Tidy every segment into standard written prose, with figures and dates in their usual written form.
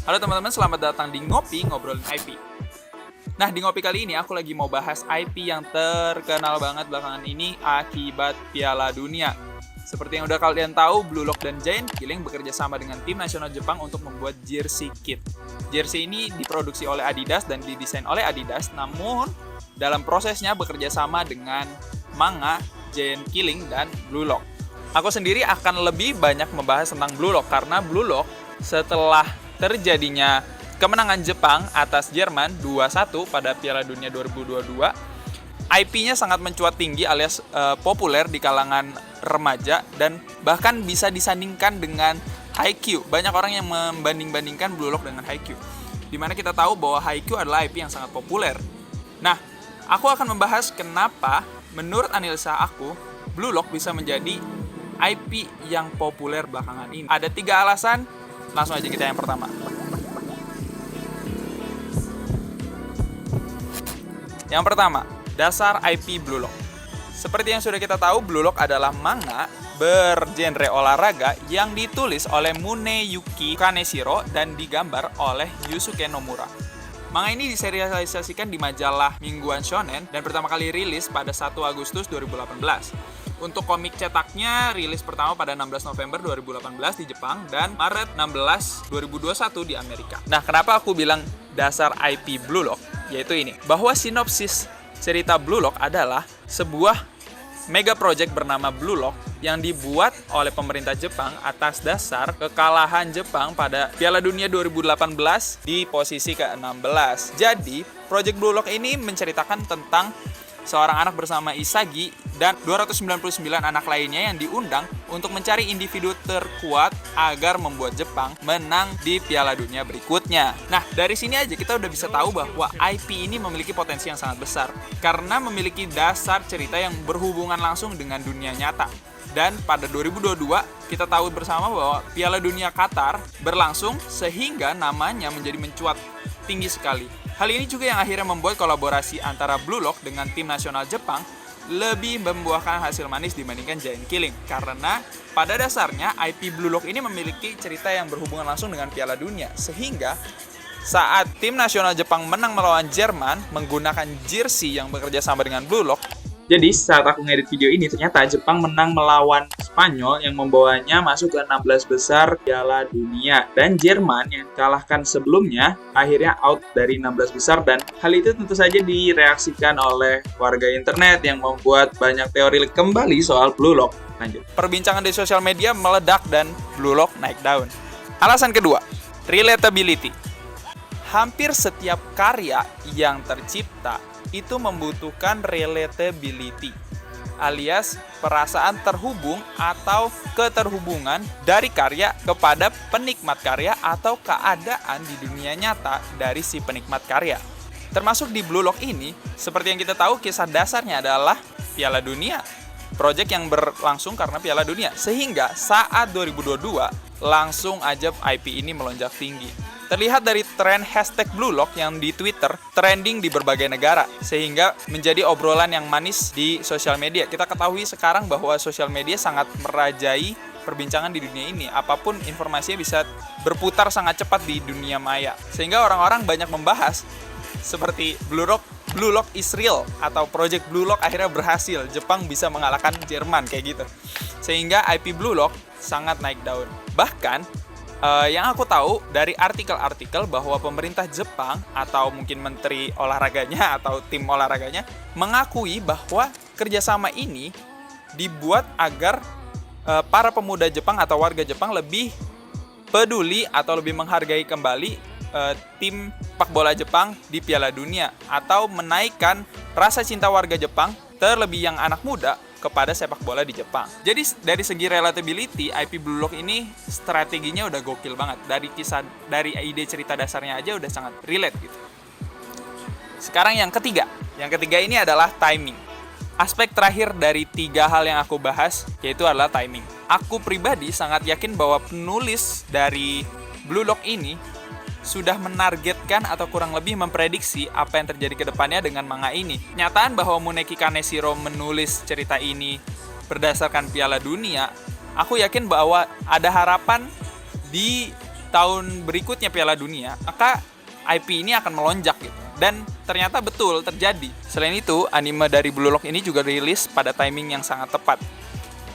Halo teman-teman, selamat datang di Ngopi Ngobrolin IP. Nah, di Ngopi kali ini aku lagi mau bahas IP yang terkenal banget belakangan ini akibat Piala Dunia. Seperti yang udah kalian tahu, Blue Lock dan Giant Killing bekerja sama dengan tim nasional Jepang untuk membuat jersey kit. Jersey ini diproduksi oleh Adidas dan didesain oleh Adidas, namun dalam prosesnya bekerja sama dengan manga, Giant Killing, dan Blue Lock. Aku sendiri akan lebih banyak membahas tentang Blue Lock karena Blue Lock setelah terjadinya kemenangan Jepang atas Jerman 2-1 pada Piala Dunia 2022, IP-nya sangat mencuat tinggi alias populer di kalangan remaja dan bahkan bisa disandingkan dengan Haikyuu. Banyak orang yang membanding-bandingkan Blue Lock dengan Haikyuu, dimana kita tahu bahwa Haikyuu adalah IP yang sangat populer. Nah, aku akan membahas kenapa menurut analisa aku Blue Lock bisa menjadi IP yang populer belakangan ini. Ada 3 alasan. Langsung aja kita yang pertama. Yang pertama, dasar IP Blue Lock. Seperti yang sudah kita tahu, Blue Lock adalah manga bergenre olahraga yang ditulis oleh Muneyuki Kaneshiro dan digambar oleh Yusuke Nomura. Manga ini diserialisasikan di majalah mingguan Shonen dan pertama kali rilis pada 1 Agustus 2018. Untuk komik cetaknya rilis pertama pada 16 November 2018 di Jepang dan Maret 16 2021 di Amerika. Nah, kenapa aku bilang dasar IP Blue Lock? Yaitu ini, bahwa sinopsis cerita Blue Lock adalah sebuah mega project bernama Blue Lock yang dibuat oleh pemerintah Jepang atas dasar kekalahan Jepang pada Piala Dunia 2018 di posisi ke-16. Jadi, project Blue Lock ini menceritakan tentang seorang anak bersama Isagi dan 299 anak lainnya yang diundang untuk mencari individu terkuat agar membuat Jepang menang di Piala Dunia berikutnya. Nah, dari sini aja kita udah bisa tahu bahwa IP ini memiliki potensi yang sangat besar karena memiliki dasar cerita yang berhubungan langsung dengan dunia nyata. Dan pada 2022 kita tahu bersama bahwa Piala Dunia Qatar berlangsung sehingga namanya menjadi mencuat tinggi sekali. Hal ini juga yang akhirnya membuat kolaborasi antara Blue Lock dengan tim nasional Jepang lebih membuahkan hasil manis dibandingkan Giant Killing. Karena pada dasarnya IP Blue Lock ini memiliki cerita yang berhubungan langsung dengan Piala Dunia. Sehingga saat tim nasional Jepang menang melawan Jerman menggunakan jersey yang bekerja sama dengan Blue Lock, jadi saat aku ngedit video ini ternyata Jepang menang melawan Spanyol yang membawanya masuk ke 16 besar Piala Dunia. Dan Jerman yang kalahkan sebelumnya akhirnya out dari 16 besar dan hal itu tentu saja direaksikan oleh warga internet yang membuat banyak teori kembali soal Blue Lock. Lanjut. Perbincangan di sosial media meledak dan Blue Lock naik daun. Alasan kedua, relatability. Hampir setiap karya yang tercipta itu membutuhkan relatability, alias perasaan terhubung atau keterhubungan dari karya kepada penikmat karya atau keadaan di dunia nyata dari si penikmat karya. Termasuk di Blue Lock ini, seperti yang kita tahu kisah dasarnya adalah Piala Dunia, project yang berlangsung karena Piala Dunia, sehingga saat 2022 langsung aja IP ini melonjak tinggi. Terlihat dari tren hashtag Blue Lock yang di Twitter trending di berbagai negara, sehingga menjadi obrolan yang manis di sosial media. Kita ketahui sekarang bahwa sosial media sangat merajai perbincangan di dunia ini. Apapun informasinya bisa berputar sangat cepat di dunia maya, sehingga orang-orang banyak membahas seperti Blue Lock is real atau Project Blue Lock akhirnya berhasil. Jepang bisa mengalahkan Jerman kayak gitu. Sehingga IP Blue Lock sangat naik daun. Bahkan yang aku tahu dari artikel-artikel bahwa pemerintah Jepang atau mungkin menteri olahraganya atau tim olahraganya mengakui bahwa kerjasama ini dibuat agar para pemuda Jepang atau warga Jepang lebih peduli atau lebih menghargai kembali tim sepak bola Jepang di Piala Dunia atau menaikkan rasa cinta warga Jepang terlebih yang anak muda kepada sepak bola di Jepang. Jadi dari segi relatability, IP Blue Lock ini strateginya udah gokil banget. Dari ide cerita dasarnya aja udah sangat relate gitu. Sekarang yang ketiga. Yang ketiga ini adalah timing. Aspek terakhir dari 3 hal yang aku bahas yaitu adalah timing. Aku pribadi sangat yakin bahwa penulis dari Blue Lock ini sudah menargetkan atau kurang lebih memprediksi apa yang terjadi ke depannya dengan manga ini. Nyataan bahwa Muneki Kaneshiro menulis cerita ini berdasarkan Piala Dunia, aku yakin bahwa ada harapan di tahun berikutnya Piala Dunia, maka IP ini akan melonjak gitu. Dan ternyata betul terjadi. Selain itu, anime dari Blue Lock ini juga rilis pada timing yang sangat tepat,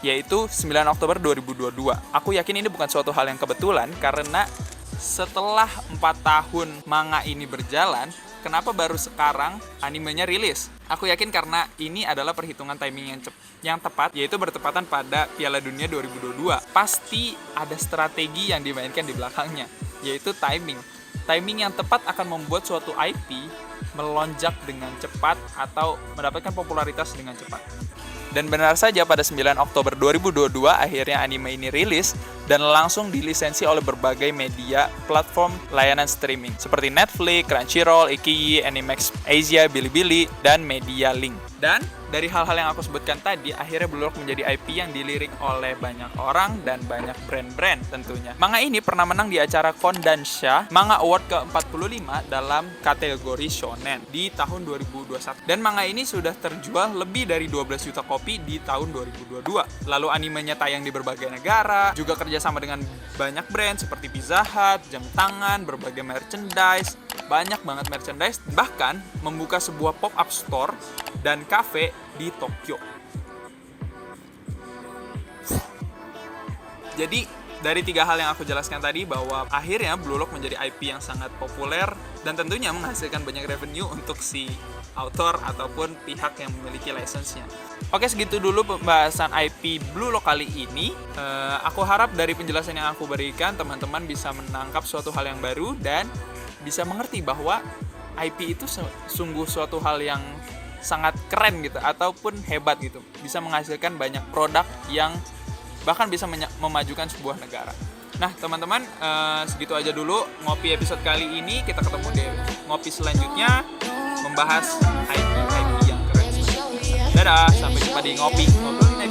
yaitu 9 Oktober 2022. Aku yakin ini bukan suatu hal yang kebetulan, karena setelah 4 tahun manga ini berjalan, kenapa baru sekarang animenya rilis? Aku yakin karena ini adalah perhitungan timing yang tepat, yaitu bertepatan pada Piala Dunia 2022. Pasti ada strategi yang dimainkan di belakangnya, yaitu timing. Timing yang tepat akan membuat suatu IP melonjak dengan cepat atau mendapatkan popularitas dengan cepat. Dan benar saja pada 9 Oktober 2022 akhirnya anime ini rilis dan langsung dilisensi oleh berbagai media platform layanan streaming seperti Netflix, Crunchyroll, Ikiyi, Animax Asia, Bilibili, dan Media Link. Dan dari hal-hal yang aku sebutkan tadi, akhirnya Blue Lock menjadi IP yang dilirik oleh banyak orang dan banyak brand-brand tentunya. Manga ini pernah menang di acara Kodansha Manga Award ke-45 dalam kategori shonen di tahun 2021. Dan manga ini sudah terjual lebih dari 12 juta kopi di tahun 2022. Lalu animenya tayang di berbagai negara, juga kerjasama dengan banyak brand seperti Pizza Hut, jam tangan, berbagai merchandise, banyak banget merchandise, bahkan membuka sebuah pop-up store dan cafe di Tokyo. Jadi dari 3 hal yang aku jelaskan tadi, bahwa akhirnya Blue Lock menjadi IP yang sangat populer dan tentunya menghasilkan banyak revenue untuk si author ataupun pihak yang memiliki license-nya. Oke, segitu dulu pembahasan IP Blue Lock kali ini. Aku harap dari penjelasan yang aku berikan, teman-teman bisa menangkap suatu hal yang baru dan bisa mengerti bahwa IP itu sungguh suatu hal yang sangat keren gitu, ataupun hebat gitu. Bisa menghasilkan banyak produk yang bahkan bisa memajukan sebuah negara. Nah teman-teman, segitu aja dulu ngopi episode kali ini. Kita ketemu di ngopi selanjutnya, membahas IP yang keren. Dadah, sampai jumpa di ngopi ngobrolin